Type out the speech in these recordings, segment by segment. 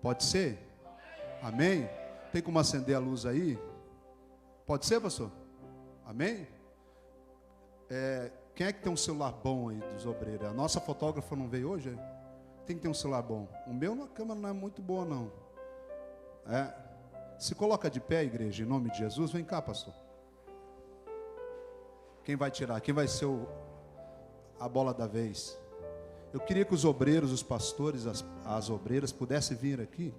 Pode ser? Amém? Tem como acender a luz aí? Pode ser, pastor? Amém? Quem é que tem um celular bom aí dos obreiros? A nossa fotógrafa não veio hoje? Tem que ter um celular bom. O meu na câmera não é muito boa, não. Se coloca de pé, igreja, em nome de Jesus. Vem cá, pastor. Quem vai tirar? Quem vai ser a bola da vez? Eu queria que os obreiros, os pastores, as obreiras pudessem vir aqui,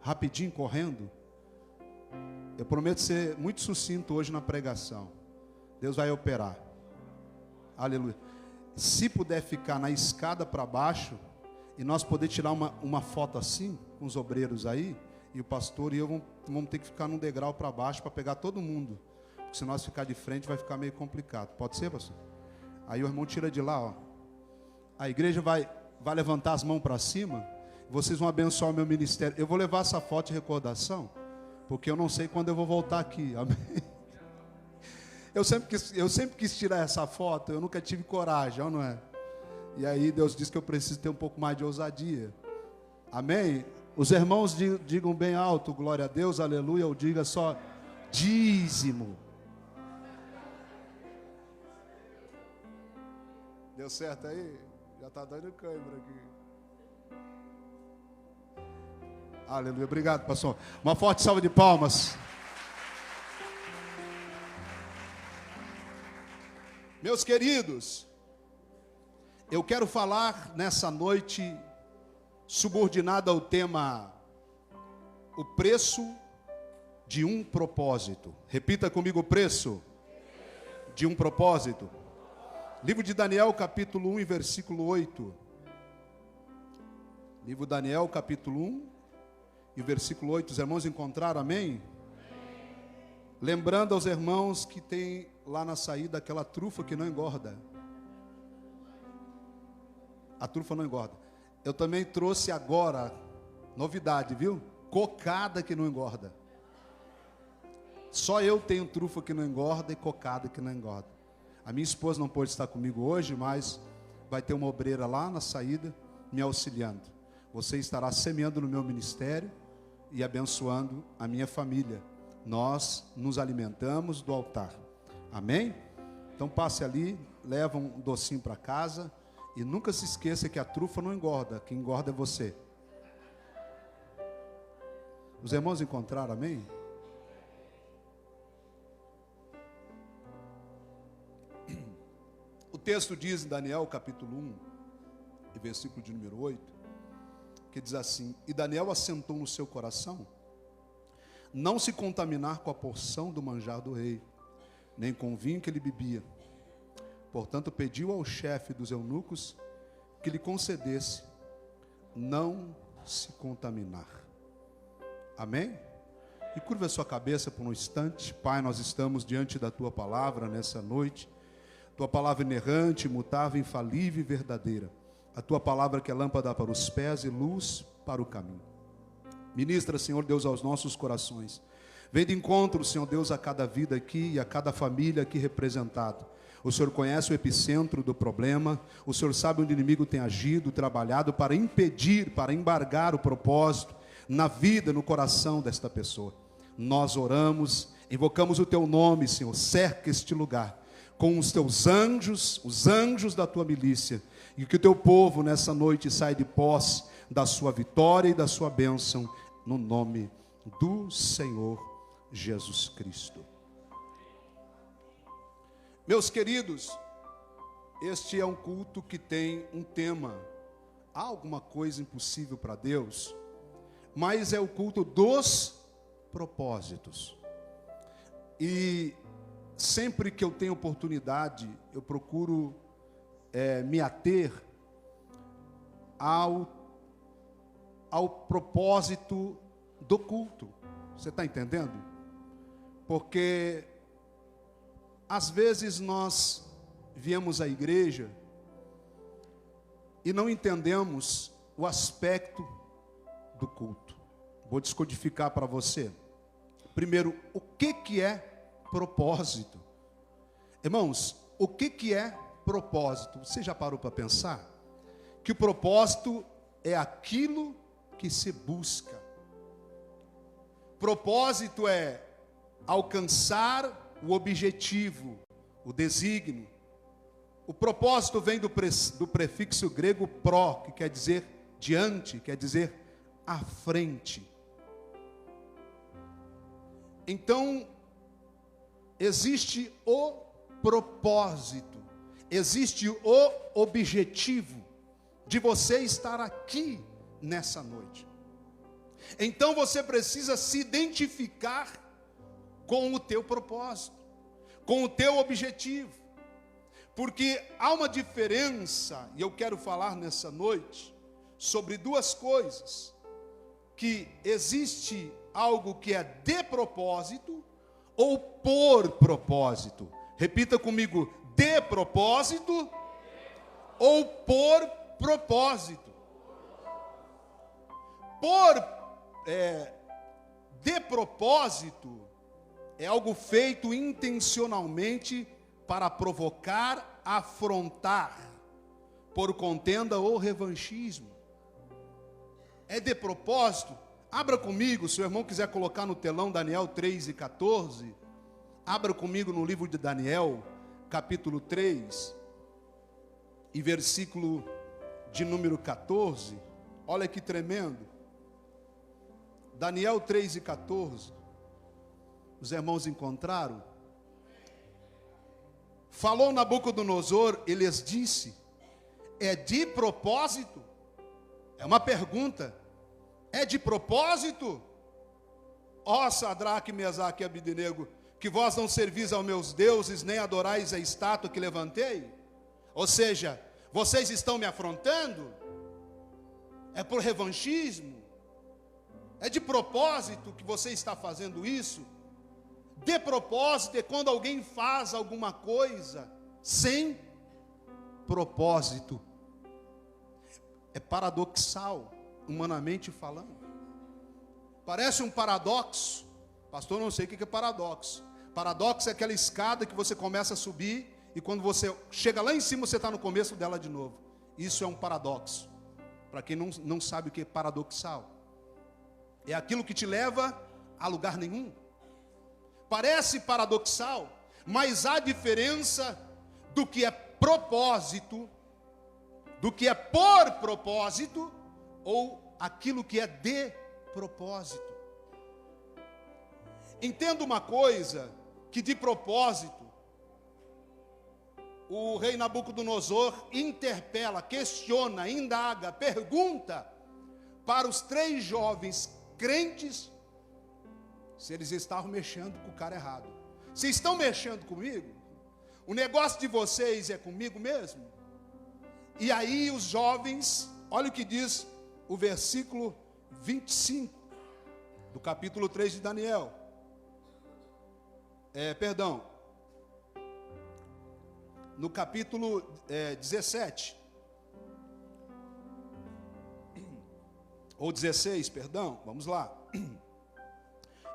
rapidinho, correndo. Eu prometo ser muito sucinto hoje na pregação. Deus vai operar. Aleluia. Se puder ficar na escada para baixo, e nós poder tirar uma foto assim, com os obreiros aí, e o pastor e eu vamos ter que ficar num degrau para baixo para pegar todo mundo. Porque se nós ficar de frente vai ficar meio complicado. Pode ser, pastor? Aí o irmão tira de lá, ó. A igreja vai levantar as mãos para cima. Vocês vão abençoar o meu ministério. Eu vou levar essa foto de recordação, porque eu não sei quando eu vou voltar aqui. Amém? Eu sempre quis tirar essa foto. Eu nunca tive coragem, não é? E aí Deus diz que eu preciso ter um pouco mais de ousadia. Amém? Os irmãos digam bem alto, glória a Deus, aleluia, ou diga só dízimo. Deu certo aí? Já está dando câimbra aqui. Aleluia, obrigado, pastor. Uma forte salva de palmas. Meus queridos, eu quero falar nessa noite subordinado ao tema o preço de um propósito. Repita comigo: o preço de um propósito. Livro de Daniel, capítulo 1 e versículo 8. Livro de Daniel, capítulo 1 e versículo 8. Os irmãos encontraram, amém? Lembrando aos irmãos que tem lá na saída aquela trufa que não engorda. A trufa não engorda. Eu também trouxe agora, novidade, viu? Cocada que não engorda. Só eu tenho trufa que não engorda e cocada que não engorda. A minha esposa não pôde estar comigo hoje, mas vai ter uma obreira lá na saída me auxiliando. Você estará semeando no meu ministério e abençoando a minha família. Nós nos alimentamos do altar. Amém? Então passe ali, leva um docinho para casa e nunca se esqueça que a trufa não engorda. Quem engorda é você. Os irmãos encontraram, amém? O texto diz em Daniel capítulo 1, e versículo de número 8, que diz assim: e Daniel assentou no seu coração não se contaminar com a porção do manjar do rei, nem com o vinho que ele bebia. Portanto, pediu ao chefe dos eunucos que lhe concedesse não se contaminar. Amém? E curva a sua cabeça por um instante. Pai, nós estamos diante da Tua palavra nessa noite. Tua palavra inerrante, imutável, infalível e verdadeira. A Tua palavra que é lâmpada para os pés e luz para o caminho. Ministra, Senhor Deus, aos nossos corações. Vem de encontro, Senhor Deus, a cada vida aqui e a cada família aqui representada. O Senhor conhece o epicentro do problema. O Senhor sabe onde o inimigo tem agido, trabalhado para impedir, para embargar o propósito na vida, no coração desta pessoa. Nós oramos, invocamos o Teu nome, Senhor. Cerca este lugar com os Teus anjos, os anjos da Tua milícia. E que o Teu povo nessa noite saia de posse da sua vitória e da sua bênção, no nome do Senhor Jesus Cristo. Meus queridos, este é um culto que tem um tema. Há alguma coisa impossível para Deus? Mas é o culto dos propósitos. E sempre que eu tenho oportunidade, eu procuro me ater ao propósito do culto. Você está entendendo? Porque às vezes nós viemos à igreja e não entendemos o aspecto do culto. Vou descodificar para você. Primeiro, o que é propósito? Irmãos, o que é propósito? Você já parou para pensar? Que o propósito é aquilo que se busca. Propósito é alcançar o objetivo, o desígnio. O propósito vem do prefixo grego pró, que quer dizer diante, quer dizer à frente. Então, existe o propósito, existe o objetivo de você estar aqui nessa noite. Então você precisa se identificar com o teu propósito, com o teu objetivo. Porque há uma diferença, e eu quero falar nessa noite, sobre duas coisas. Que existe algo que é de propósito ou por propósito. Repita comigo, de propósito ou por propósito. De propósito é algo feito intencionalmente para provocar, afrontar, por contenda ou revanchismo. É de propósito. Abra comigo, se o irmão quiser colocar no telão Daniel 3:14, abra comigo no livro de Daniel, capítulo 3, e versículo de número 14. Olha que tremendo. Daniel 3:14. Os irmãos encontraram? Falou Nabucodonosor e lhes disse: é de propósito? É uma pergunta. É de propósito? Ó Sadraque, Mesaque e Abdenego, que vós não servis aos meus deuses, nem adorais a estátua que levantei? Ou seja, vocês estão me afrontando? É por revanchismo? É de propósito que você está fazendo isso? De propósito é quando alguém faz alguma coisa sem propósito. É paradoxal, humanamente falando. Parece um paradoxo. Pastor, não sei o que é paradoxo. Paradoxo é aquela escada que você começa a subir e quando você chega lá em cima, você está no começo dela de novo. Isso é um paradoxo. Para quem não sabe o que é paradoxal. É aquilo que te leva a lugar nenhum. Parece paradoxal, mas há diferença do que é propósito, do que é por propósito, ou aquilo que é de propósito. Entenda uma coisa, que de propósito, o rei Nabucodonosor interpela, questiona, indaga, pergunta para os 3 jovens crentes se eles estavam mexendo com o cara errado. Se estão mexendo comigo? O negócio de vocês é comigo mesmo? E aí os jovens, olha o que diz o versículo 25 do capítulo 3 de Daniel. No capítulo 17. Ou 16, perdão, vamos lá.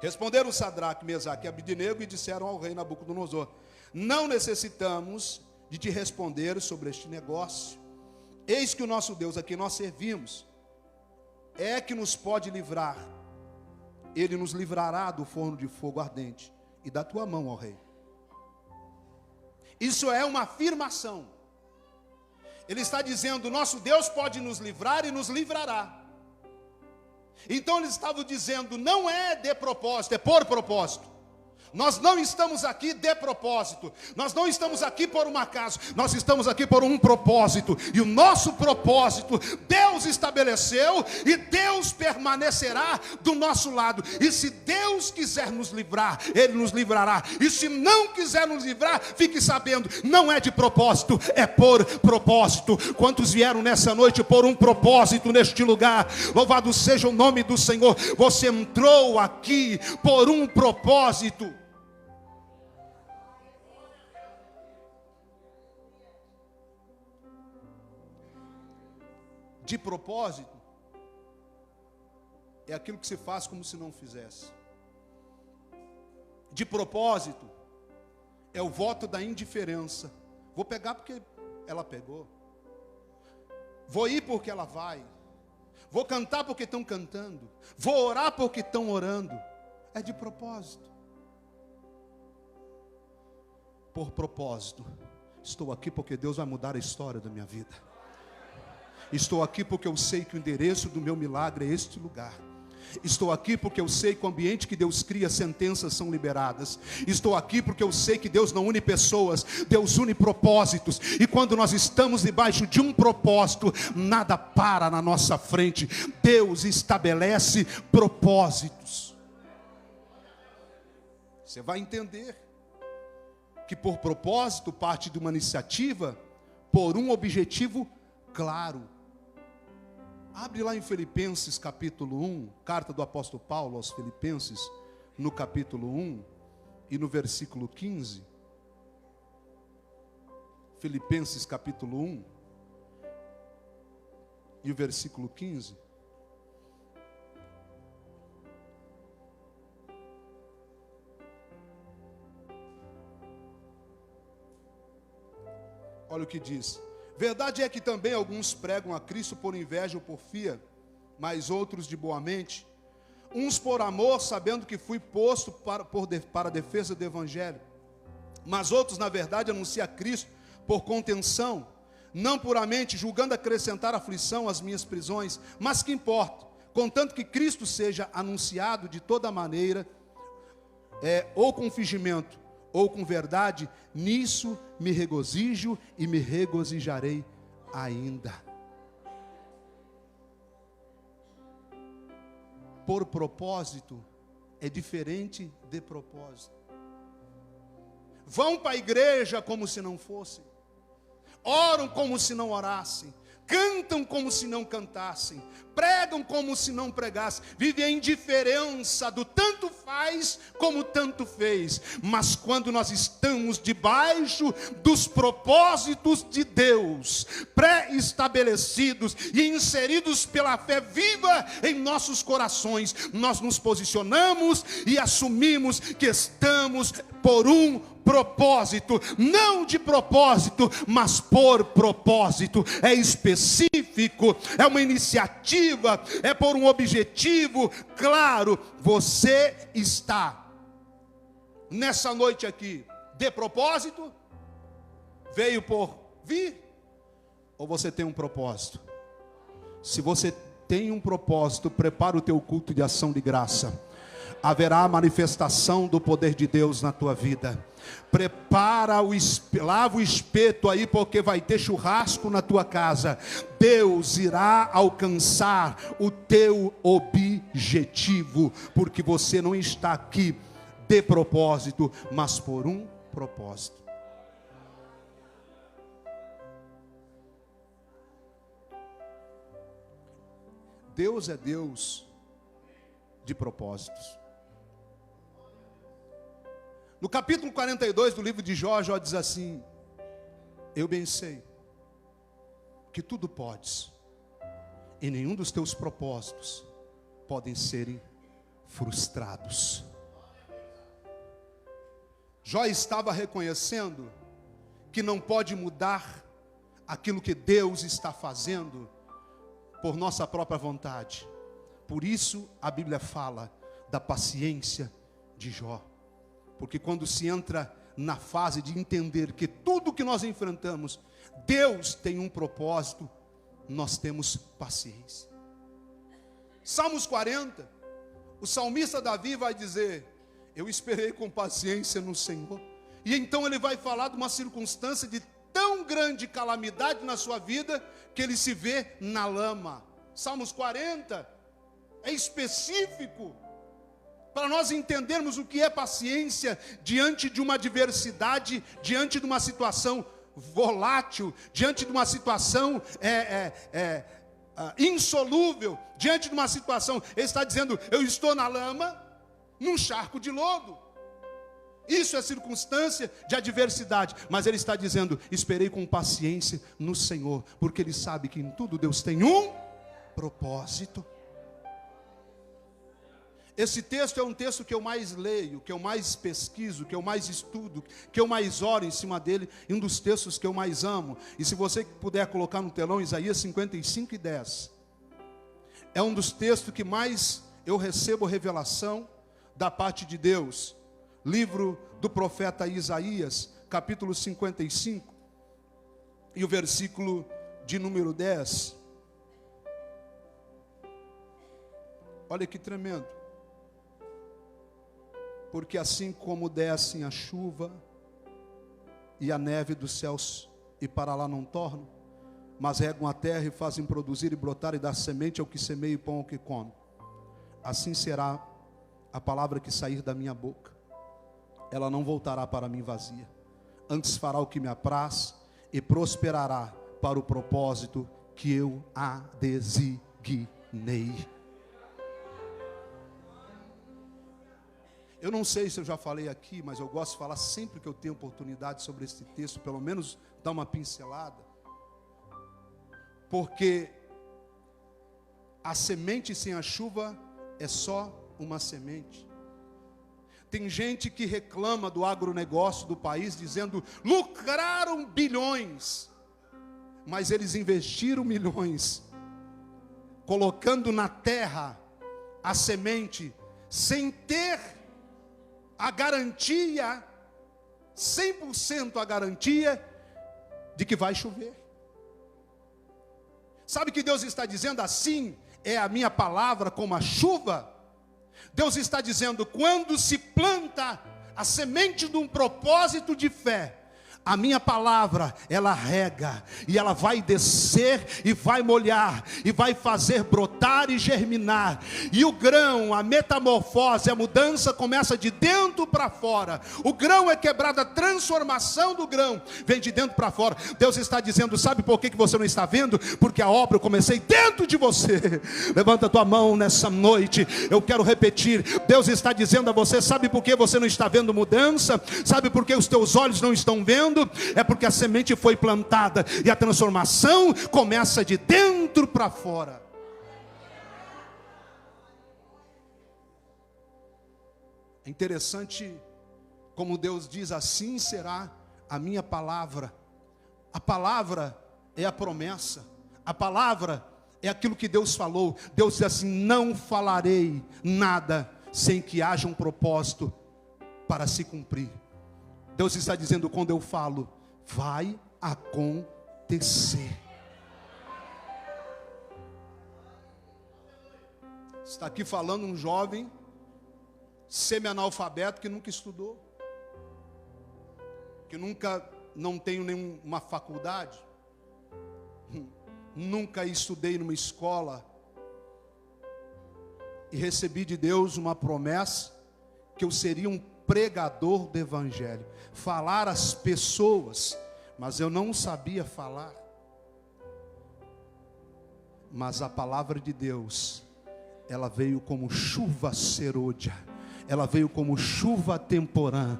Responderam Sadraque, Mesaque e Abdenego e disseram ao rei Nabucodonosor: não necessitamos de te responder sobre este negócio. Eis que o nosso Deus, a quem nós servimos, é que nos pode livrar. Ele nos livrará do forno de fogo ardente e da tua mão, ó rei. Isso é uma afirmação. Ele está dizendo: nosso Deus pode nos livrar e nos livrará. Então eles estavam dizendo: não é de propósito, é por propósito. Nós não estamos aqui de propósito. Nós não estamos aqui por um acaso. Nós estamos aqui por um propósito. E o nosso propósito Deus estabeleceu e Deus permanecerá do nosso lado. E se Deus quiser nos livrar, Ele nos livrará. E se não quiser nos livrar, fique sabendo, não é de propósito, é por propósito. Quantos vieram nessa noite por um propósito neste lugar? Louvado seja o nome do Senhor. Você entrou aqui por um propósito. De propósito é aquilo que se faz como se não fizesse. De propósito é o voto da indiferença. Vou pegar porque ela pegou. Vou ir porque ela vai. Vou cantar porque estão cantando. Vou orar porque estão orando. É de propósito. Por propósito. Estou aqui porque Deus vai mudar a história da minha vida. Estou aqui porque eu sei que o endereço do meu milagre é este lugar. Estou aqui porque eu sei que o ambiente que Deus cria, sentenças são liberadas. Estou aqui porque eu sei que Deus não une pessoas, Deus une propósitos. E quando nós estamos debaixo de um propósito, nada para na nossa frente. Deus estabelece propósitos. Você vai entender que por propósito parte de uma iniciativa, por um objetivo claro. Abre lá em Filipenses capítulo 1, carta do apóstolo Paulo aos Filipenses, no capítulo 1 e no versículo 15. Filipenses capítulo 1 e o versículo 15. Olha o que diz. Verdade é que também alguns pregam a Cristo por inveja ou porfia, mas outros de boa mente. Uns por amor, sabendo que fui posto para a defesa do Evangelho. Mas outros, na verdade, anunciam a Cristo por contenção, não puramente, julgando acrescentar aflição às minhas prisões. Mas que importa? Contanto que Cristo seja anunciado de toda maneira, ou com fingimento, ou com verdade, nisso me regozijo e me regozijarei ainda. Por propósito é diferente de propósito. Vão para a igreja como se não fossem, oram como se não orassem, cantam como se não cantassem, pregam como se não pregassem, vivem a indiferença do tanto faz como tanto fez. Mas quando nós estamos debaixo dos propósitos de Deus, pré-estabelecidos e inseridos pela fé viva em nossos corações, nós nos posicionamos e assumimos que estamos por um propósito, não de propósito, mas por propósito. É específico, é uma iniciativa, é por um objetivo claro. Você está nessa noite aqui de propósito? Veio por vir? Ou você tem um propósito? Se você tem um propósito, prepara o teu culto de ação de graça. Haverá a manifestação do poder de Deus na tua vida. Prepara lava o espeto aí, porque vai ter churrasco na tua casa. Deus irá alcançar o teu objetivo, porque você não está aqui de propósito, mas por um propósito. Deus é Deus de propósitos. No capítulo 42 do livro de Jó, Jó diz assim: eu bem sei que tudo podes, e nenhum dos teus propósitos podem serem frustrados. Jó estava reconhecendo que não pode mudar aquilo que Deus está fazendo por nossa própria vontade. Por isso a Bíblia fala da paciência de Jó. Porque quando se entra na fase de entender que tudo que nós enfrentamos, Deus tem um propósito, nós temos paciência. Salmos 40, o salmista Davi vai dizer: eu esperei com paciência no Senhor. E então ele vai falar de uma circunstância de tão grande calamidade na sua vida, que ele se vê na lama. Salmos 40 é específico para nós entendermos o que é paciência diante de uma adversidade, diante de uma situação volátil, diante de uma situação insolúvel, diante de uma situação. Ele está dizendo: eu estou na lama, num charco de lodo. Isso é circunstância de adversidade, mas ele está dizendo: esperei com paciência no Senhor, porque ele sabe que em tudo Deus tem um propósito. Esse texto é um texto que eu mais leio, que eu mais pesquiso, que eu mais estudo, que eu mais oro em cima dele, e um dos textos que eu mais amo. E se você puder colocar no telão, Isaías 55:10. é um dos textos que mais eu recebo revelação da parte de Deus. Livro do profeta Isaías, capítulo 55, e o versículo de número 10. Olha que tremendo. Porque assim como descem a chuva e a neve dos céus, e para lá não tornam, mas regam a terra e fazem produzir e brotar e dar semente ao que semeia e pão ao que come, assim será a palavra que sair da minha boca. Ela não voltará para mim vazia, antes fará o que me apraz e prosperará para o propósito que eu a designei. Eu não sei se eu já falei aqui, mas eu gosto de falar sempre que eu tenho oportunidade sobre esse texto, pelo menos dar uma pincelada. Porque a semente sem a chuva é só uma semente. Tem gente que reclama do agronegócio do país, dizendo, lucraram bilhões, mas eles investiram milhões, colocando na terra a semente, sem ter a garantia, 100% a garantia, de que vai chover. Sabe que Deus está dizendo assim, é a minha palavra como a chuva? Deus está dizendo, quando se planta a semente de um propósito de fé, a minha palavra, ela rega, e ela vai descer, e vai molhar, e vai fazer brotar e germinar, e o grão, a metamorfose, a mudança começa de dentro para fora. O grão é quebrado, a transformação do grão vem de dentro para fora. Deus está dizendo, sabe por que você não está vendo? Porque a obra eu comecei dentro de você. Levanta a tua mão nessa noite, eu quero repetir, Deus está dizendo a você, sabe por que você não está vendo mudança? Sabe por que os teus olhos não estão vendo? É porque a semente foi plantada e a transformação começa de dentro para fora. É interessante como Deus diz, assim será a minha palavra. A palavra é a promessa, a palavra é aquilo que Deus falou. Deus diz assim, não falarei nada sem que haja um propósito para se cumprir. Deus está dizendo, quando eu falo, vai acontecer. Está aqui falando um jovem semi-analfabeto que nunca estudou, que não tenho nenhuma faculdade, nunca estudei numa escola, e recebi de Deus uma promessa que eu seria um pregador do evangelho, falar às pessoas, mas eu não sabia falar. Mas a palavra de Deus, ela veio como chuva serôdia, ela veio como chuva temporã,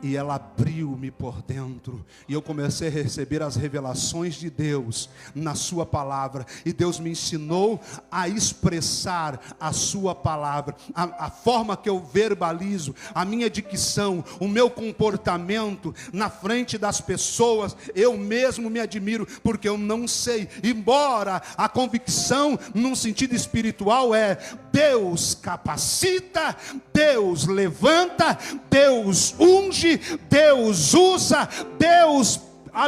e ela abriu-me por dentro, e eu comecei a receber as revelações de Deus na sua palavra, e Deus me ensinou a expressar a sua palavra, a forma que eu verbalizo, a minha dicção, o meu comportamento na frente das pessoas. Eu mesmo me admiro, porque eu não sei, embora a convicção num sentido espiritual é, Deus capacita, Deus levanta, Deus unge, Deus usa, Deus há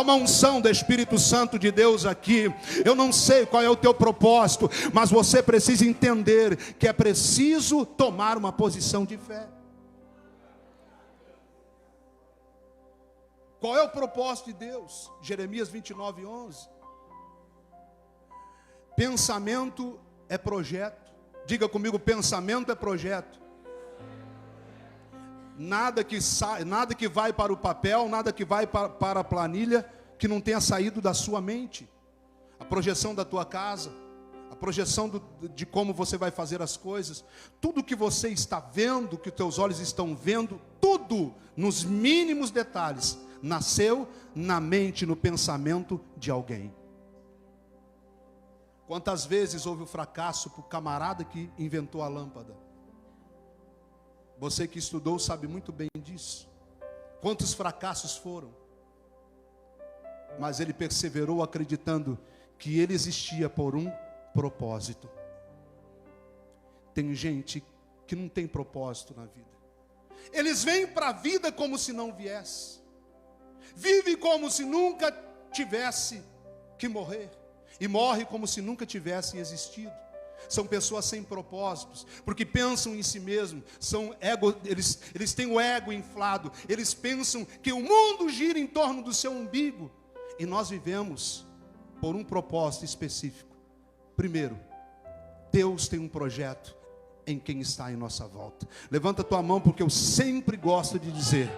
uma unção do Espírito Santo de Deus aqui. Eu não sei qual é o teu propósito, mas você precisa entender que é preciso tomar uma posição de fé. Qual é o propósito de Deus? Jeremias 29:11. Pensamento é projeto. Diga comigo, pensamento é projeto. Nada que vai para o papel, nada que vai para a planilha, que não tenha saído da sua mente. A projeção da tua casa, a projeção de como você vai fazer as coisas, tudo que você está vendo, que teus olhos estão vendo, tudo, nos mínimos detalhes, nasceu na mente, no pensamento de alguém. Quantas vezes houve o fracasso para o camarada que inventou a lâmpada? Você que estudou sabe muito bem disso. Quantos fracassos foram? mas ele perseverou acreditando que ele existia por um propósito. Tem gente que não tem propósito na vida. Eles vêm para a vida como se não viesse. Vive como se nunca tivesse que morrer. E morre como se nunca tivessem existido. São pessoas sem propósitos, porque pensam em si mesmos, eles têm o ego inflado, eles pensam que o mundo gira em torno do seu umbigo. E nós vivemos por um propósito específico. Primeiro, Deus tem um projeto em quem está em nossa volta. Levanta a tua mão, porque eu sempre gosto de dizer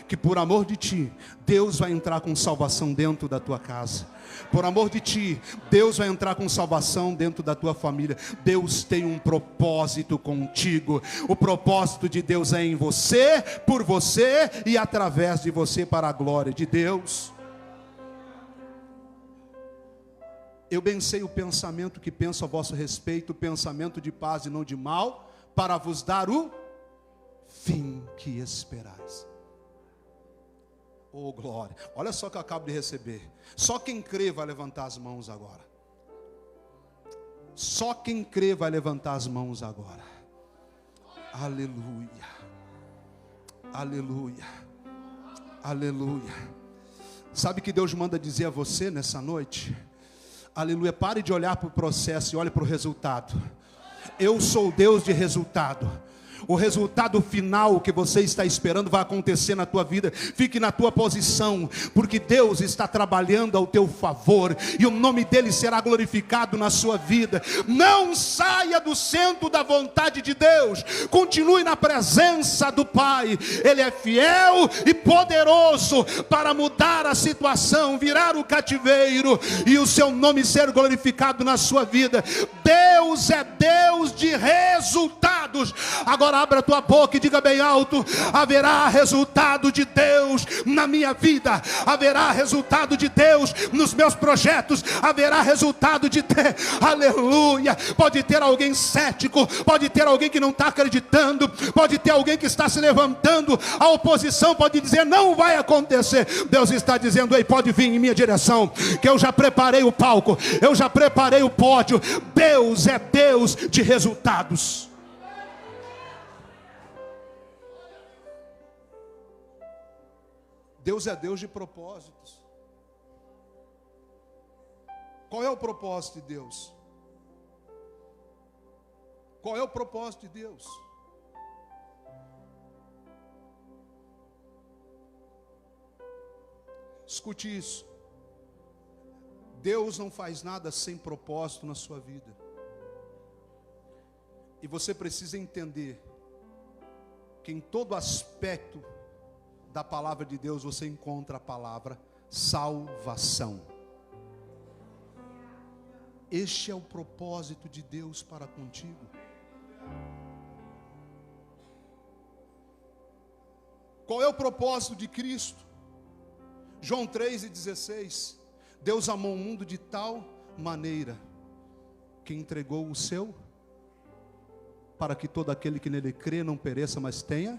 que por amor de ti, Deus vai entrar com salvação dentro da tua casa. Por amor de ti, Deus vai entrar com salvação dentro da tua família. Deus tem um propósito contigo. O propósito de Deus é em você, por você e através de você, para a glória de Deus. Eu bem sei o pensamento que penso a vosso respeito, pensamento de paz e não de mal, para vos dar o fim que esperais. Oh, glória. Olha só o que eu acabo de receber. Só quem crê vai levantar as mãos agora. Só quem crê vai levantar as mãos agora. Aleluia. Aleluia. Aleluia. Sabe o que Deus manda dizer a você nessa noite? Aleluia. Pare de olhar para o processo e olhe para o resultado. Eu sou Deus de resultado. O resultado final que você está esperando vai acontecer na tua vida. Fique na tua posição, porque Deus está trabalhando ao teu favor, e o nome dele será glorificado na sua vida. Não saia do centro da vontade de Deus. Continue na presença do Pai. Ele é fiel e poderoso para mudar a situação, virar o cativeiro, e o seu nome ser glorificado na sua vida. Deus é Deus de resultados. Agora abra a tua boca e diga bem alto: haverá resultado de Deus na minha vida, haverá resultado de Deus nos meus projetos, haverá resultado de Deus. Aleluia. Pode ter alguém cético, pode ter alguém que não está acreditando, pode ter alguém que está se levantando, a oposição pode dizer não vai acontecer. Deus está dizendo: ei, pode vir em minha direção, que eu já preparei o palco, eu já preparei o pódio. Deus é Deus de resultados. Deus é Deus de propósitos. Qual é o propósito de Deus? Qual é o propósito de Deus? Escute isso. Deus não faz nada sem propósito na sua vida. E você precisa entender que em todo aspecto da palavra de Deus você encontra a palavra salvação. Este é o propósito de Deus para contigo. Qual é o propósito de Cristo? João 3,16. Deus amou o mundo de tal maneira que entregou o seu, para que todo aquele que nele crê não pereça, mas tenha.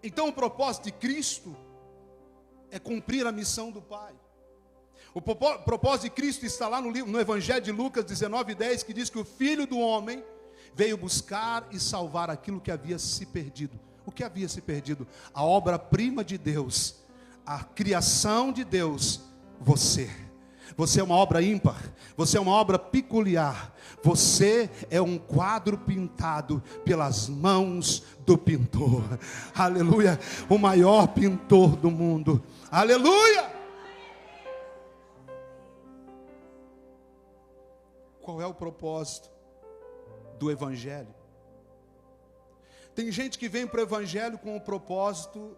Então o propósito de Cristo é cumprir a missão do Pai. O propósito de Cristo está lá no Evangelho de Lucas 19:10, que diz que o Filho do Homem veio buscar e salvar aquilo que havia se perdido. O que havia se perdido? A obra-prima de Deus, a criação de Deus, você. Você é uma obra ímpar, você é uma obra peculiar, você é um quadro pintado pelas mãos do pintor. Aleluia, o maior pintor do mundo. Aleluia. Qual é o propósito do Evangelho? Tem gente que vem para o Evangelho com o propósito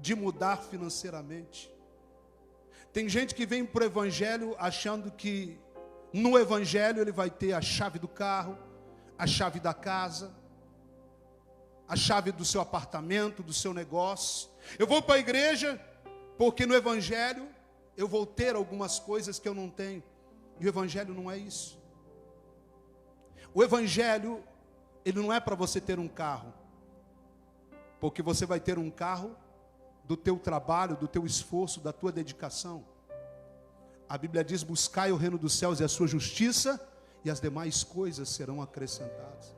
de mudar financeiramente. Tem gente que vem para o Evangelho achando que no Evangelho ele vai ter a chave do carro, a chave da casa, a chave do seu apartamento, do seu negócio. Eu vou para a igreja porque no Evangelho eu vou ter algumas coisas que eu não tenho. E o Evangelho não é isso. O Evangelho, ele não é para você ter um carro, porque você vai ter um carro do teu trabalho, do teu esforço, da tua dedicação. A Bíblia diz: buscai o reino dos céus e a sua justiça, e as demais coisas serão acrescentadas.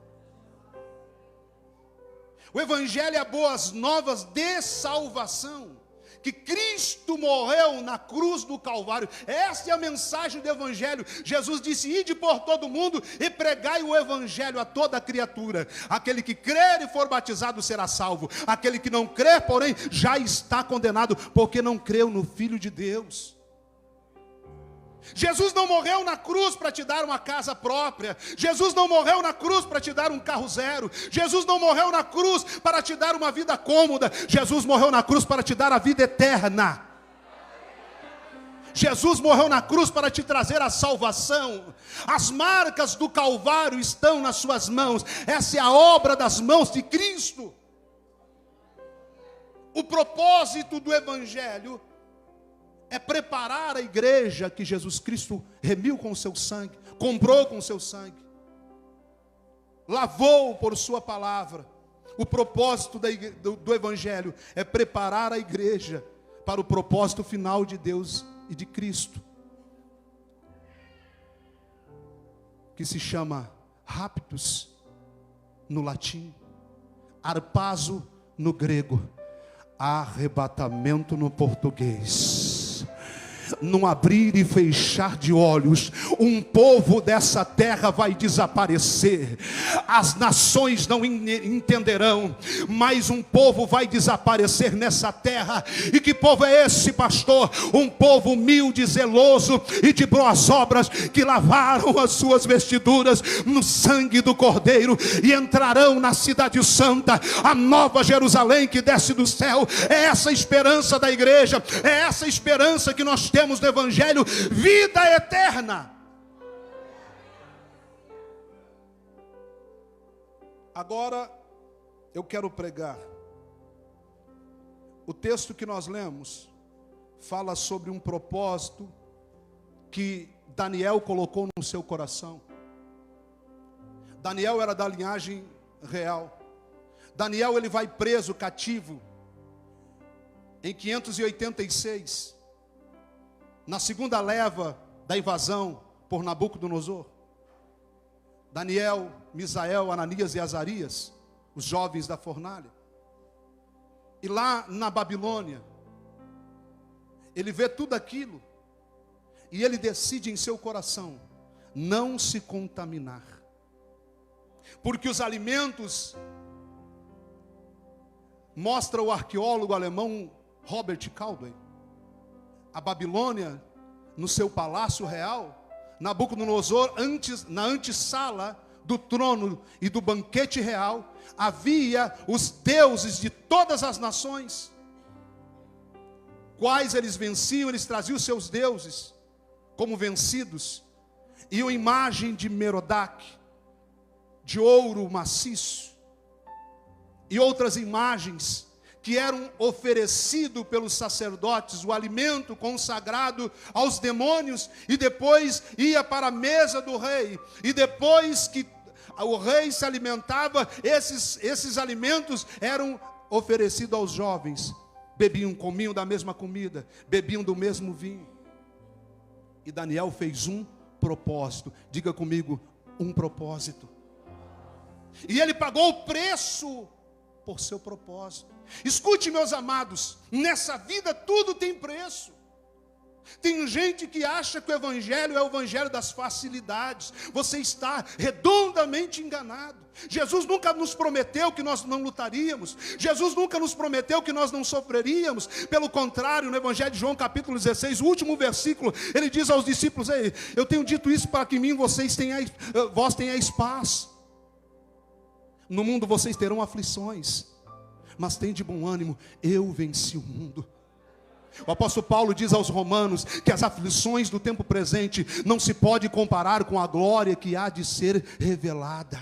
O Evangelho é boas novas de salvação, que Cristo morreu na cruz do Calvário. Esta é a mensagem do Evangelho. Jesus disse: ide por todo mundo e pregai o Evangelho a toda criatura. Aquele que crer e for batizado será salvo. Aquele que não crer, porém, já está condenado, porque não creu no Filho de Deus. Jesus não morreu na cruz para te dar uma casa própria. Jesus não morreu na cruz para te dar um carro zero. Jesus não morreu na cruz para te dar uma vida cômoda. Jesus morreu na cruz para te dar a vida eterna. Jesus morreu na cruz para te trazer a salvação. As marcas do Calvário estão nas suas mãos. Essa é a obra das mãos de Cristo. O propósito do Evangelho é preparar a igreja que Jesus Cristo remiu com o seu sangue, comprou com o seu sangue, lavou por sua palavra. O propósito do Evangelho é preparar a igreja para o propósito final de Deus e de Cristo, que se chama raptus no latim, harpazo no grego, arrebatamento no português. Num abrir e fechar de olhos, um povo dessa terra vai desaparecer. As nações não entenderão, mas um povo vai desaparecer nessa terra. E que povo é esse, pastor? Um povo humilde, zeloso e de boas obras, que lavaram as suas vestiduras no sangue do Cordeiro e entrarão na cidade santa, a nova Jerusalém que desce do céu. É essa a esperança da igreja, é essa a esperança que nós temos no Evangelho, vida eterna. Agora eu quero pregar. O texto que nós lemos fala sobre um propósito que Daniel colocou no seu coração. Daniel era da linhagem real. Daniel, ele vai preso, cativo, em 586, na segunda leva da invasão por Nabucodonosor. Daniel, Misael, Ananias e Azarias, os jovens da fornalha. E lá na Babilônia, ele vê tudo aquilo, e ele decide em seu coração não se contaminar, porque os alimentos, mostra o arqueólogo alemão Robert Caldwell, a Babilônia, no seu palácio real, Nabucodonosor, na antessala do trono e do banquete real, havia os deuses de todas as nações, quais eles venciam. Eles traziam os seus deuses como vencidos, e uma imagem de Merodach, de ouro maciço, e outras imagens que eram oferecido pelos sacerdotes, o alimento consagrado aos demônios, e depois ia para a mesa do rei, e depois que o rei se alimentava, esses alimentos eram oferecidos aos jovens. Comiam da mesma comida, bebiam do mesmo vinho. E Daniel fez um propósito. Diga comigo, um propósito. E ele pagou o preço por seu propósito. Escute, meus amados, nessa vida tudo tem preço. Tem gente que acha que o Evangelho é o Evangelho das facilidades. Você está redondamente enganado. Jesus nunca nos prometeu que nós não lutaríamos. Jesus nunca nos prometeu que nós não sofreríamos. Pelo contrário, no Evangelho de João capítulo 16, o último versículo, ele diz aos discípulos: ei, eu tenho dito isso para que em mim vós tenhais paz. No mundo vocês terão aflições, mas tem de bom ânimo, eu venci o mundo. O apóstolo Paulo diz aos romanos que as aflições do tempo presente não se pode comparar com a glória que há de ser revelada.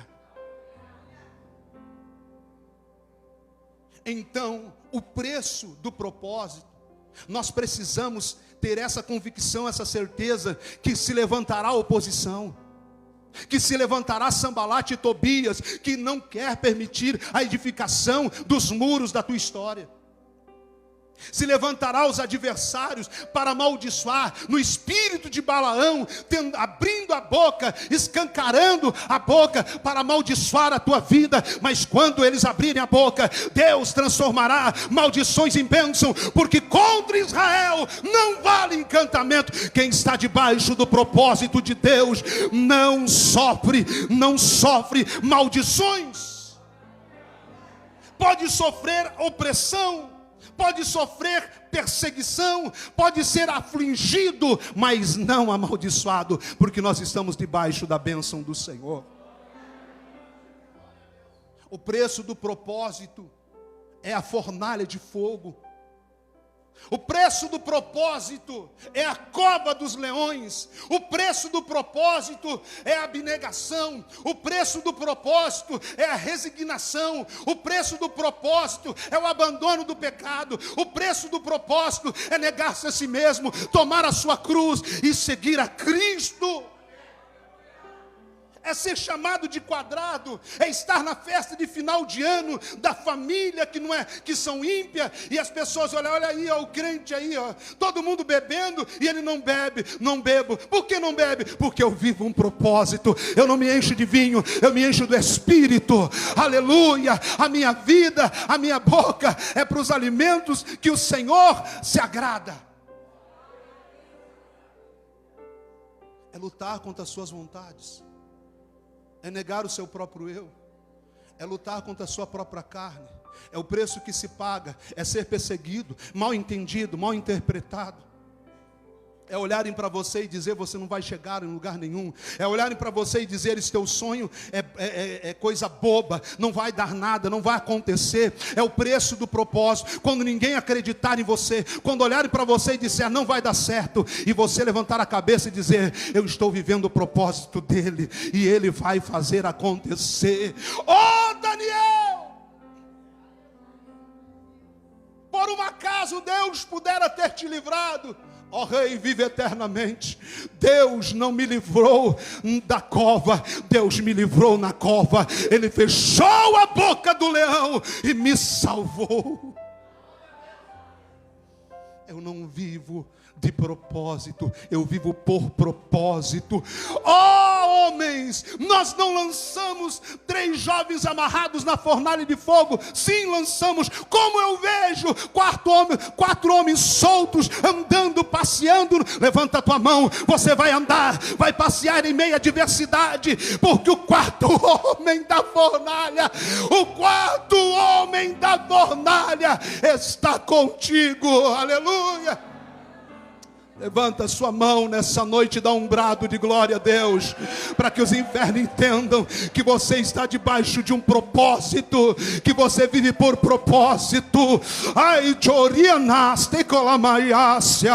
Então, o preço do propósito, nós precisamos ter essa convicção, essa certeza, que se levantará oposição, que se levantará Sambalate e Tobias, que não quer permitir a edificação dos muros da tua história. Se levantará os adversários para amaldiçoar, no espírito de Balaão, abrindo a boca, escancarando a boca para amaldiçoar a tua vida. Mas quando eles abrirem a boca, Deus transformará maldições em bênção, porque contra Israel não vale encantamento. Quem está debaixo do propósito de Deus não sofre maldições. Pode sofrer opressão, pode sofrer perseguição, pode ser afligido, mas não amaldiçoado, porque nós estamos debaixo da bênção do Senhor. O preço do propósito é a fornalha de fogo. O preço do propósito é a cova dos leões. O preço do propósito é a abnegação. O preço do propósito é a resignação. O preço do propósito é o abandono do pecado. O preço do propósito é negar-se a si mesmo, tomar a sua cruz e seguir a Cristo. É ser chamado de quadrado, é estar na festa de final de ano da família que são ímpia, e as pessoas olham, olha aí, ó, o crente aí, ó, todo mundo bebendo e ele não bebe. Não bebo. Por que não bebe? Porque eu vivo um propósito. Eu não me encho de vinho, eu me encho do Espírito. Aleluia. A minha vida, a minha boca é para os alimentos que o Senhor se agrada. É lutar contra as suas vontades. É negar o seu próprio eu, é lutar contra a sua própria carne, é o preço que se paga, é ser perseguido, mal entendido, mal interpretado. É olharem para você e dizer, você não vai chegar em lugar nenhum. É olharem para você e dizer, esse teu sonho é coisa boba, não vai dar nada, não vai acontecer. É o preço do propósito. Quando ninguém acreditar em você, quando olharem para você e disser, não vai dar certo, e você levantar a cabeça e dizer, eu estou vivendo o propósito dele, e ele vai fazer acontecer. Oh, Daniel! Por um acaso Deus pudera ter te livrado. Ó Rei, vive eternamente. Deus não me livrou da cova, Deus me livrou na cova. Ele fechou a boca do leão e me salvou. Eu não vivo de propósito, eu vivo por propósito. Ó homens, nós não lançamos 3 jovens amarrados na fornalha de fogo. Sim, lançamos. Como eu vejo 4 homens soltos, andando, passeando. Levanta a tua mão, você vai andar, vai passear em meio à diversidade, porque o 4º homem da fornalha, está contigo. Aleluia. Levanta sua mão nessa noite e dá um brado de glória a Deus, para que os infernos entendam que você está debaixo de um propósito, que você vive por propósito. Ai, Chorianaste colamaiácia,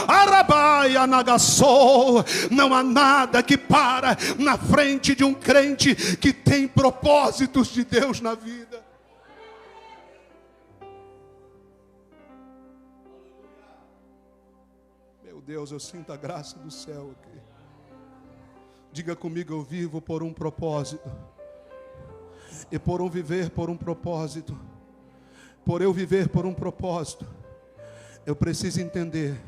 Arabaia nagassou. Não há nada que para na frente de um crente que tem propósitos de Deus na vida. Deus, eu sinto a graça do céu aqui. Diga comigo, eu vivo por um propósito. E por um viver por um propósito. Por eu viver por um propósito, eu preciso entender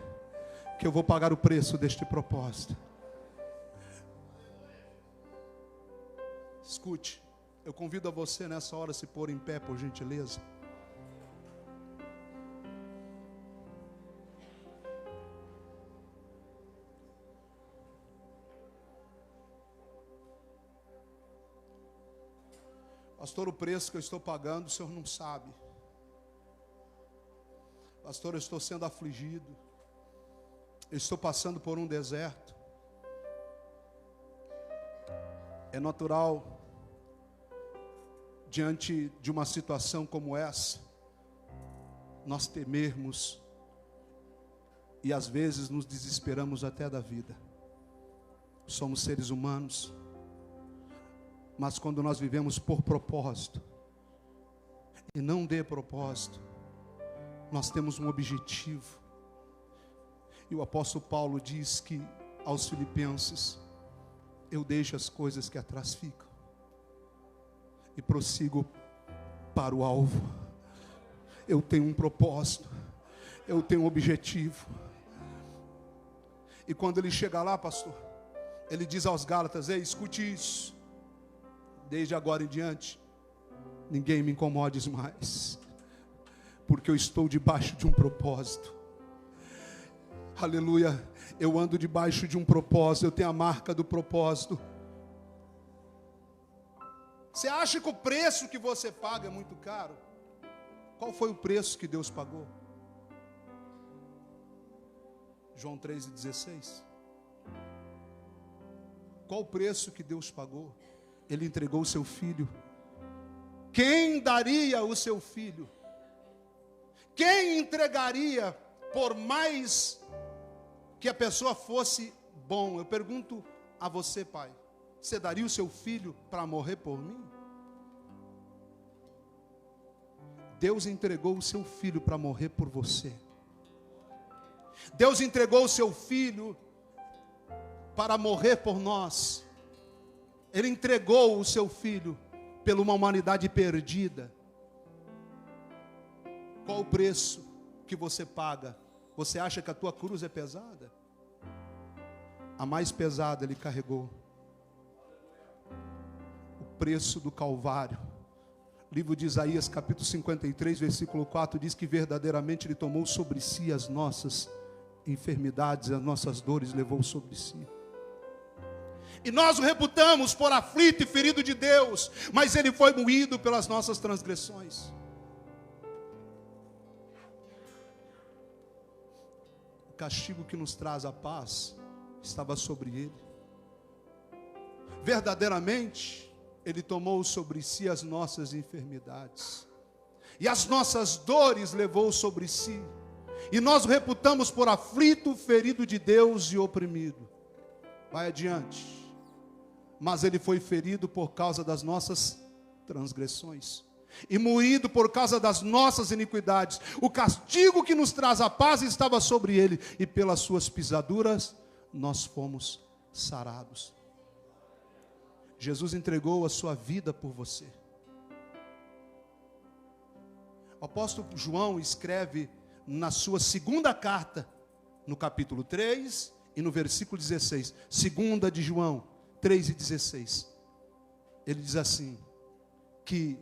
que eu vou pagar o preço deste propósito. Escute, eu convido a você nessa hora a se pôr em pé, por gentileza. Pastor, o preço que eu estou pagando, o senhor não sabe. Pastor, eu estou sendo afligido. Eu estou passando por um deserto. É natural, diante de uma situação como essa, nós temermos e às vezes nos desesperamos até da vida. Somos seres humanos. Mas quando nós vivemos por propósito e não de propósito, nós temos um objetivo. E o apóstolo Paulo diz que aos Filipenses, eu deixo as coisas que atrás ficam e prossigo para o alvo. Eu tenho um propósito. Eu tenho um objetivo. E quando ele chega lá, pastor, ele diz aos Gálatas: ei, escute isso. Desde agora em diante, ninguém me incomodes mais, porque eu estou debaixo de um propósito. Aleluia. Eu ando debaixo de um propósito. Eu tenho a marca do propósito. Você acha que o preço que você paga é muito caro? Qual foi o preço que Deus pagou? João 3,16. Qual o preço que Deus pagou? Ele entregou o seu filho. Quem daria o seu filho? Quem entregaria, por mais que a pessoa fosse bom? Eu pergunto a você, pai, você daria o seu filho para morrer por mim? Deus entregou o seu filho para morrer por você. Deus entregou o seu filho para morrer por nós. Ele entregou o seu filho pela uma humanidade perdida. Qual o preço que você paga? Você acha que a tua cruz é pesada? A mais pesada ele carregou. O preço do Calvário. O livro de Isaías, capítulo 53, versículo 4, diz que verdadeiramente ele tomou sobre si as nossas enfermidades, as nossas dores levou sobre si. E nós o reputamos por aflito e ferido de Deus, mas ele foi moído pelas nossas transgressões. O castigo que nos traz a paz estava sobre ele. Verdadeiramente, ele tomou sobre si as nossas enfermidades, e as nossas dores levou sobre si. E nós o reputamos por aflito, ferido de Deus e oprimido. Vai adiante. Mas ele foi ferido por causa das nossas transgressões, e moído por causa das nossas iniquidades. O castigo que nos traz a paz estava sobre ele, e pelas suas pisaduras nós fomos sarados. Jesus entregou a sua vida por você. O apóstolo João escreve na sua segunda carta, no capítulo 3 e no versículo 16, segunda de João 3:16, ele diz assim, que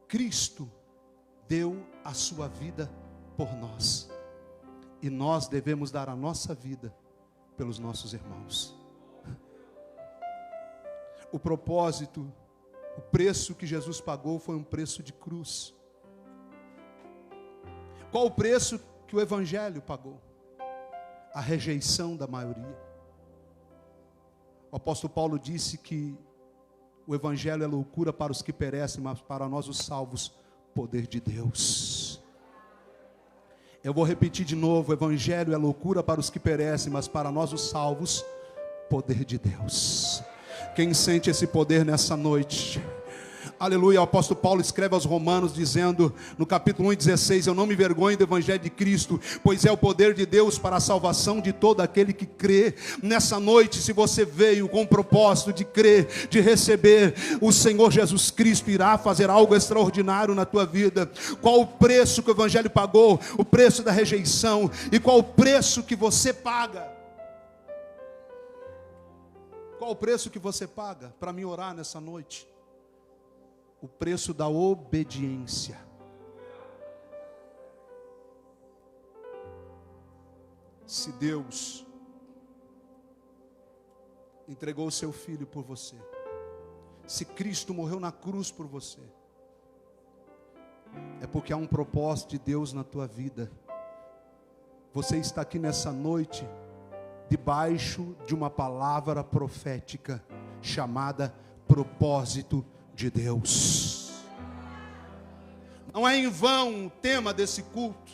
Cristo deu a sua vida por nós, e nós devemos dar a nossa vida pelos nossos irmãos. O propósito, o preço que Jesus pagou foi um preço de cruz. Qual o preço que o Evangelho pagou? A rejeição da maioria. O apóstolo Paulo disse que o Evangelho é loucura para os que perecem, mas para nós os salvos, poder de Deus. Eu vou repetir de novo: o Evangelho é loucura para os que perecem, mas para nós os salvos, poder de Deus. Quem sente esse poder nessa noite? Aleluia. O apóstolo Paulo escreve aos Romanos dizendo, no capítulo 1:16, eu não me envergonho do Evangelho de Cristo, pois é o poder de Deus para a salvação de todo aquele que crê. Nessa noite, se você veio com o propósito de crer, de receber, o Senhor Jesus Cristo irá fazer algo extraordinário na tua vida. Qual o preço que o Evangelho pagou? O preço da rejeição. E qual o preço que você paga? Qual o preço que você paga para me orar nessa noite? O preço da obediência. Se Deus entregou o seu filho por você, se Cristo morreu na cruz por você, é porque há um propósito de Deus na tua vida. Você está aqui nessa noite debaixo de uma palavra profética chamada propósito de Deus. Não é em vão o tema desse culto,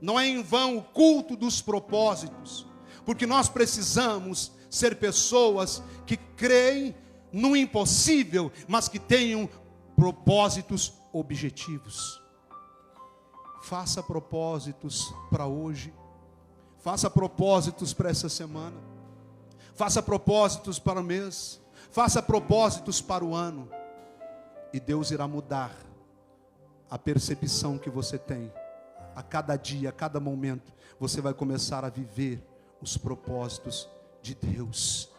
não é em vão o culto dos propósitos, porque nós precisamos ser pessoas que creem no impossível, mas que tenham propósitos objetivos. Faça propósitos para hoje, faça propósitos para essa semana, faça propósitos para o mês, faça propósitos para o ano. E Deus irá mudar a percepção que você tem a cada dia, a cada momento, você vai começar a viver os propósitos de Deus.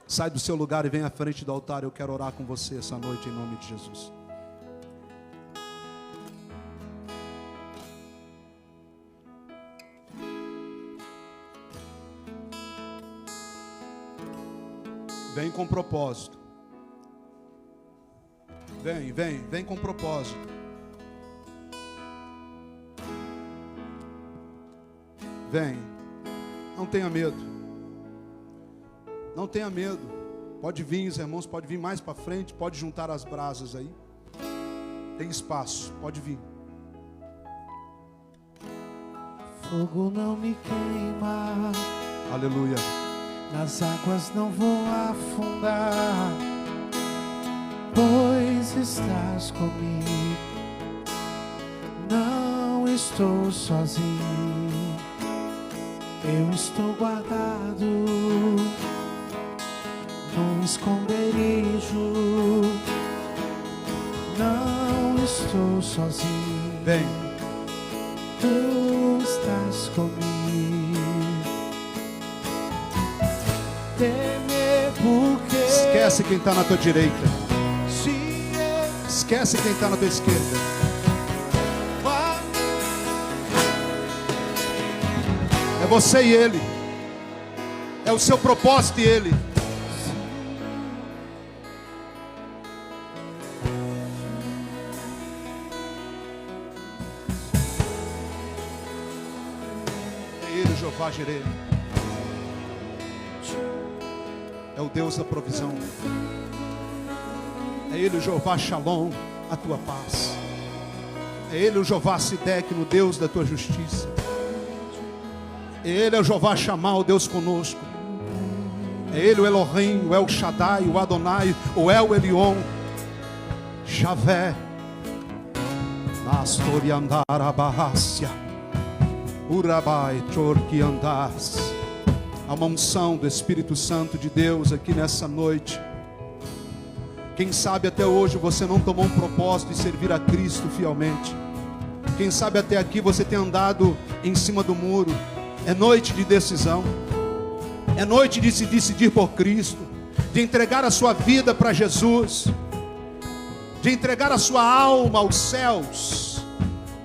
Sai do seu lugar e vem à frente do altar. Eu quero orar com você essa noite em nome de Jesus. Vem com propósito. Vem com propósito. Vem. Não tenha medo. Não tenha medo. Pode vir, os irmãos, pode vir mais para frente, pode juntar as brasas aí. Tem espaço, pode vir. Fogo não me queima. Aleluia. Nas águas não vou afundar, pois estás comigo. Não estou sozinho, eu estou guardado num esconderijo. Não estou sozinho. Vem. Tu estás comigo. Temer porque Esquece quem está na tua direita. Esquece quem está na tua esquerda. É você e Ele. É o seu propósito e Ele. É Ele, o Jeová Jireh. É o Deus da provisão. É Ele, o Jeová Shalom, a tua paz. É Ele, o Jeová Sidek, o Deus da tua justiça. Ele é o Jeová Shammah, o Deus conosco. É Ele o Elohim, o El Shaddai, o Adonai, o El Elyon, Javé. Nastoriandara Barrácia, Urabai Chorquiandas. Há uma unção do Espírito Santo de Deus aqui nessa noite. Quem sabe até hoje você não tomou um propósito de servir a Cristo fielmente. Quem sabe até aqui você tem andado em cima do muro. É noite de decisão. É noite de se decidir por Cristo, de entregar a sua vida para Jesus, de entregar a sua alma aos céus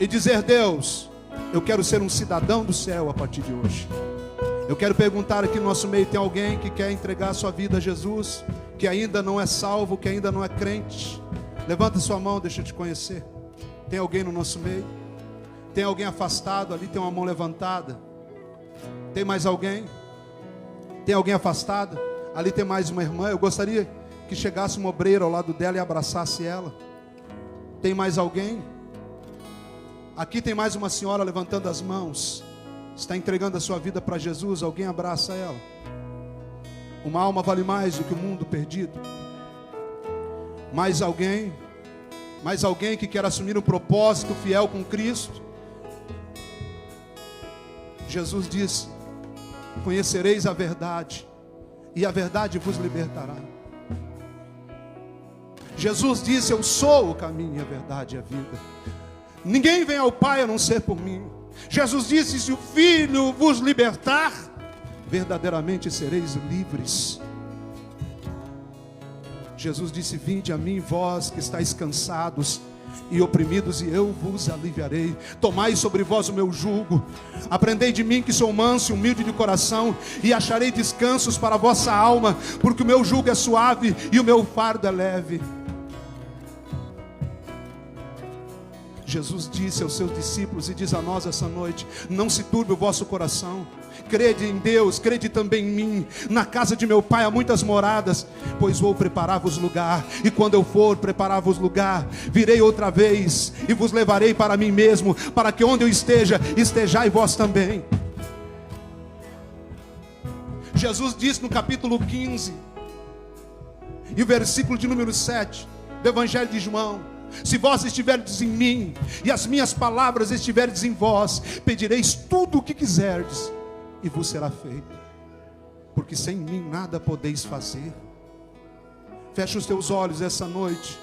e dizer: Deus, eu quero ser um cidadão do céu a partir de hoje. Eu quero perguntar aqui no nosso meio: tem alguém que quer entregar a sua vida a Jesus, que ainda não é salvo, que ainda não é crente? Levanta sua mão, deixa eu te conhecer. Tem alguém no nosso meio? Tem alguém afastado? Ali tem uma mão levantada. Tem mais alguém? Tem alguém afastado? Ali tem mais uma irmã. Eu gostaria que chegasse uma obreira ao lado dela e abraçasse ela. Tem mais alguém? Aqui tem mais uma senhora levantando as mãos. Está entregando a sua vida para Jesus. Alguém abraça ela. Uma alma vale mais do que o mundo perdido. Mais alguém? Mais alguém que quer assumir um propósito fiel com Cristo? Jesus disse: conhecereis a verdade, e a verdade vos libertará. Jesus disse: eu sou o caminho, a verdade e a vida. Ninguém vem ao Pai a não ser por mim. Jesus disse: se o Filho vos libertar, verdadeiramente sereis livres. Jesus disse: vinde a mim, vós que estáis cansados e oprimidos, e eu vos aliviarei. Tomai sobre vós o meu jugo. Aprendei de mim, que sou manso e humilde de coração, e acharei descansos para a vossa alma, porque o meu jugo é suave e o meu fardo é leve. Jesus disse aos seus discípulos e diz a nós essa noite: não se turbe o vosso coração. Crede em Deus, crede também em mim. Na casa de meu Pai há muitas moradas, pois vou preparar-vos lugar. E quando eu for preparar-vos lugar, virei outra vez e vos levarei para mim mesmo, para que onde eu esteja, estejai vós também. Jesus disse no capítulo 15 e o versículo de número 7 do Evangelho de João: se vós estiverdes em mim e as minhas palavras estiverdes em vós, pedireis tudo o que quiserdes e vos será feito, porque sem mim nada podeis fazer. Fecha os teus olhos essa noite.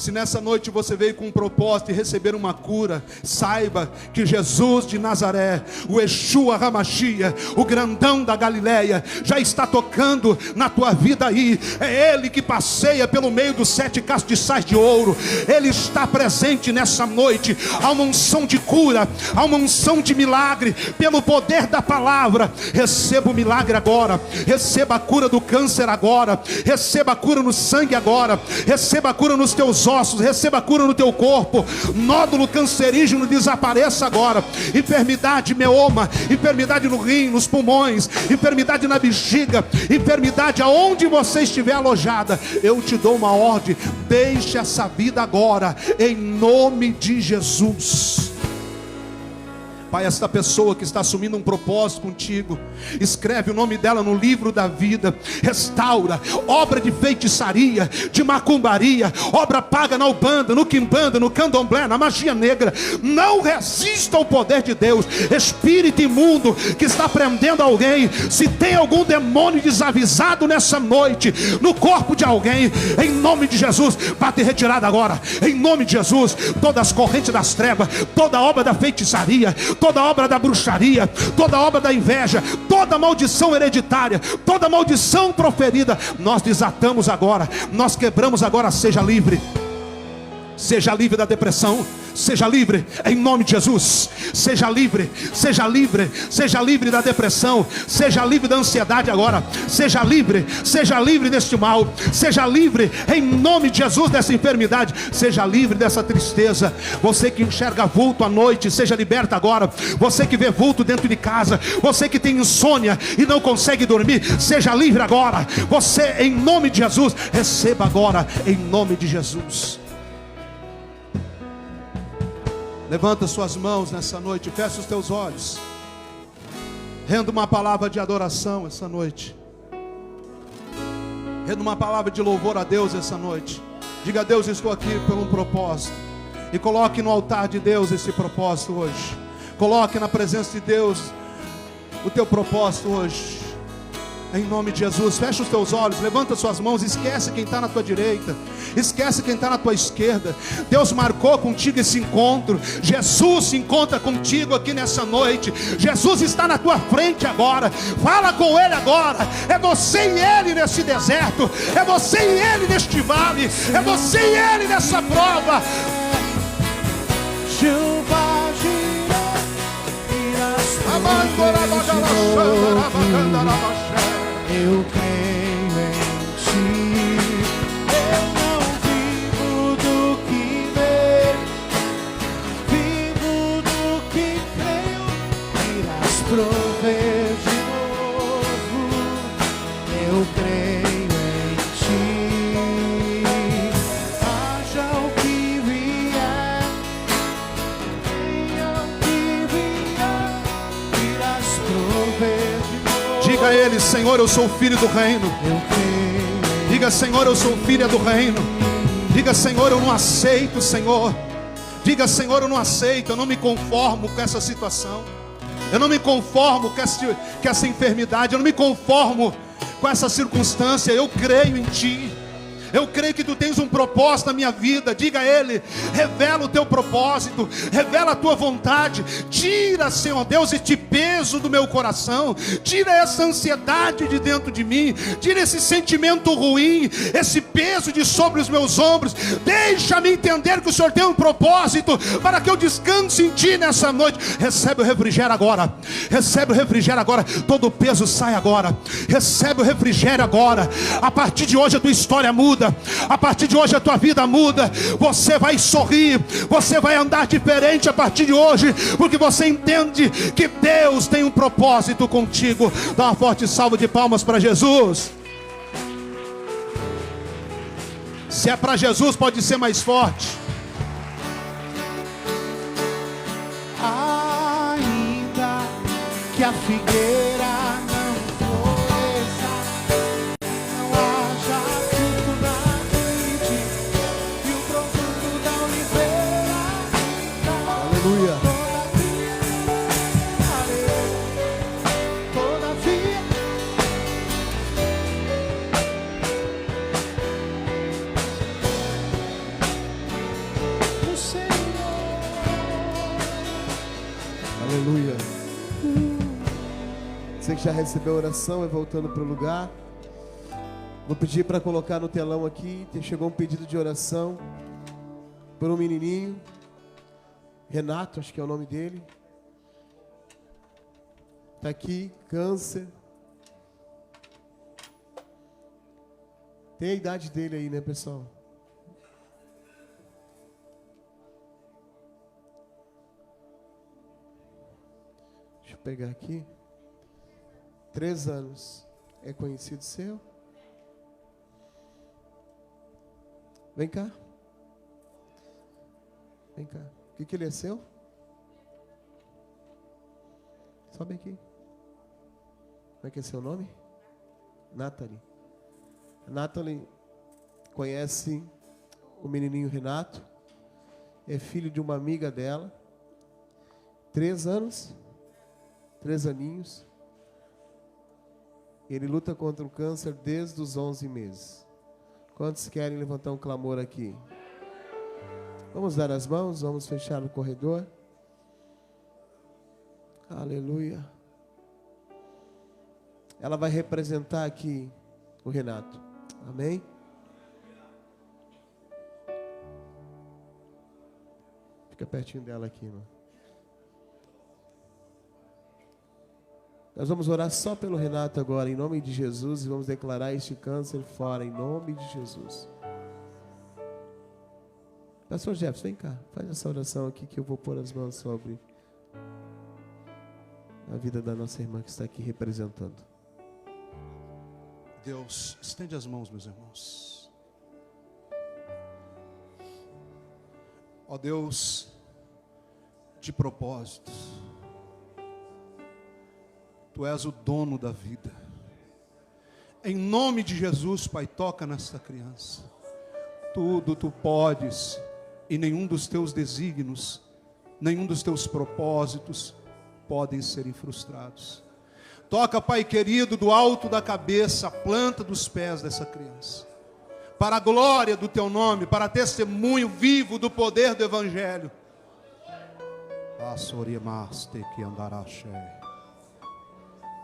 Se nessa noite você veio com um propósito de receber uma cura, saiba que Jesus de Nazaré, o Yeshua HaMashiach, o grandão da Galileia, já está tocando na tua vida aí. É Ele que passeia pelo meio dos 7 castiçais de ouro. Ele está presente nessa noite. Há uma unção de cura, há uma unção de milagre, pelo poder da palavra. Receba o milagre agora, receba a cura do câncer agora, receba a cura no sangue agora, receba a cura nos teus ossos, receba a cura no teu corpo. Nódulo cancerígeno desapareça agora. Enfermidade, meoma, enfermidade no rim, nos pulmões, enfermidade na bexiga, enfermidade aonde você estiver alojada, eu te dou uma ordem: deixe essa vida agora, em nome de Jesus. Pai, esta pessoa que está assumindo um propósito contigo, escreve o nome dela no livro da vida. Restaura, obra de feitiçaria, de macumbaria, obra paga na Ubanda, no Quimbanda, no Candomblé, na magia negra. Não resista ao poder de Deus. Espírito imundo que está prendendo alguém, se tem algum demônio desavisado nessa noite, no corpo de alguém, em nome de Jesus, bate retirada agora, em nome de Jesus. Todas as correntes das trevas, toda obra da feitiçaria, toda obra da bruxaria, toda obra da inveja, toda maldição hereditária, toda maldição proferida, nós desatamos agora, nós quebramos agora. Seja livre. Seja livre da depressão. Seja livre em nome de Jesus. Seja livre, seja livre, seja livre da depressão. Seja livre da ansiedade agora. Seja livre deste mal. Seja livre em nome de Jesus dessa enfermidade. Seja livre dessa tristeza. Você que enxerga vulto à noite, seja liberta agora. Você que vê vulto dentro de casa, você que tem insônia e não consegue dormir, seja livre agora. Você, em nome de Jesus, receba agora em nome de Jesus. Levanta suas mãos nessa noite, fecha os teus olhos. Renda uma palavra de adoração essa noite. Renda uma palavra de louvor a Deus essa noite. Diga a Deus: estou aqui por um propósito. E coloque no altar de Deus esse propósito hoje. Coloque na presença de Deus o teu propósito hoje. Em nome de Jesus, fecha os teus olhos, levanta suas mãos, esquece quem está na tua direita, esquece quem está na tua esquerda. Deus marcou contigo esse encontro. Jesus se encontra contigo aqui nessa noite. Jesus está na tua frente agora. Fala com Ele agora. É você e Ele nesse deserto, é você e Ele neste vale, é você e Ele nessa prova. Jeová Jireh, irás eu creio em ti. Eu não vivo do que vejo, vivo do que creio. Irás prover de novo. Eu creio em ti. Haja o que vier, venha o que vier, irás prover. Diga a Ele: Senhor, eu sou filho do reino. Diga: Senhor, eu sou filha do reino. Diga: Senhor, eu não aceito, Senhor. Diga: Senhor, eu não aceito, eu não me conformo com essa situação. Eu não me conformo com essa enfermidade. Eu não me conformo com essa circunstância. Eu creio em Ti. Eu creio que Tu tens um propósito na minha vida. Diga a Ele: revela o Teu propósito, revela a Tua vontade. Tira, Senhor Deus, este peso do meu coração. Tira essa ansiedade de dentro de mim. Tira esse sentimento ruim, esse peso de sobre os meus ombros. Deixa-me entender que o Senhor tem um propósito, para que eu descanse em Ti nessa noite. Recebe o refrigério agora. Recebe o refrigério agora. Todo o peso sai agora. Recebe o refrigério agora. A partir de hoje a tua história muda. A partir de hoje a tua vida muda. Você vai sorrir, você vai andar diferente a partir de hoje, porque você entende que Deus tem um propósito contigo. Dá uma forte salva de palmas para Jesus. Se é para Jesus, pode ser mais forte. Ainda que a figueira que já recebeu a oração, vai voltando para o lugar. Vou pedir para colocar no telão aqui. Chegou um pedido de oração por um menininho, Renato, acho que é o nome dele. Está aqui, câncer. Tem a idade dele aí, né, pessoal? Deixa eu pegar aqui. 3 anos. É conhecido seu? Vem cá. Vem cá. O que ele é seu? Sobe aqui. Como é que é seu nome? Nathalie. A Nathalie conhece o menininho Renato. É filho de uma amiga dela. 3 anos. 3 aninhos. Ele luta contra o câncer desde os 11 meses. Quantos querem levantar um clamor aqui? Vamos dar as mãos, vamos fechar o corredor. Aleluia. Ela vai representar aqui o Renato. Amém? Fica pertinho dela aqui, irmão. Nós vamos orar só pelo Renato agora, em nome de Jesus, e vamos declarar este câncer fora, em nome de Jesus. Pastor Jefferson, vem cá, faz essa oração aqui que eu vou pôr as mãos sobre a vida da nossa irmã que está aqui representando. Deus, estende as mãos, meus irmãos. Ó Deus, de propósitos. Tu és o dono da vida. Em nome de Jesus, Pai, toca nesta criança. Tudo tu podes, e nenhum dos teus desígnios, nenhum dos teus propósitos podem serem frustrados. Toca, Pai querido, do alto da cabeça, a planta dos pés dessa criança. Para a glória do teu nome, para testemunho vivo do poder do Evangelho.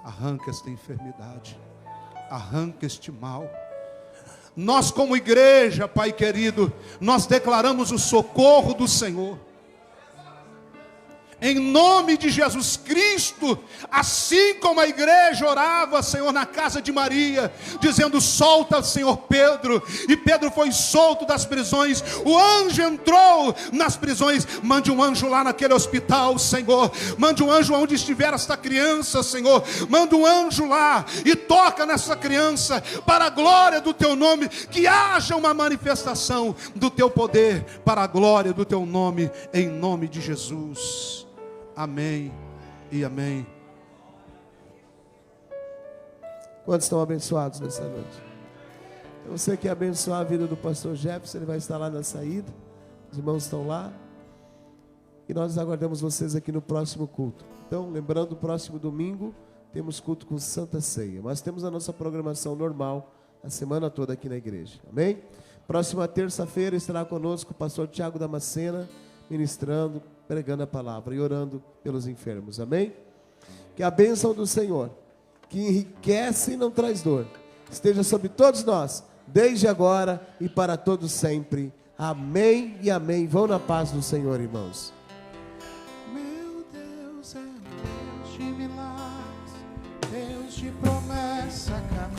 Arranca esta enfermidade, arranca este mal. Nós como igreja, Pai querido, nós declaramos o socorro do Senhor. Em nome de Jesus Cristo, assim como a igreja orava, Senhor, na casa de Maria, dizendo, solta, Senhor, Pedro, e Pedro foi solto das prisões, o anjo entrou nas prisões, mande um anjo lá naquele hospital, Senhor, mande um anjo onde estiver esta criança, Senhor, manda um anjo lá, e toca nessa criança, para a glória do teu nome, que haja uma manifestação do teu poder, para a glória do teu nome, em nome de Jesus. Amém e amém. Quantos estão abençoados nessa noite? Então, você quer abençoar a vida do pastor Jefferson, ele vai estar lá na saída. Os irmãos estão lá. E nós aguardamos vocês aqui no próximo culto. Então, lembrando, próximo domingo temos culto com Santa Ceia. Mas temos a nossa programação normal a semana toda aqui na igreja. Amém? Próxima terça-feira estará conosco o pastor Tiago Damascena, ministrando, pregando a palavra e orando pelos enfermos, amém? Que a bênção do Senhor, que enriquece e não traz dor, esteja sobre todos nós, desde agora e para todos sempre, amém e amém. Vão na paz do Senhor, irmãos. Meu Deus é um Deus de milagres, Deus de promessa, caminho.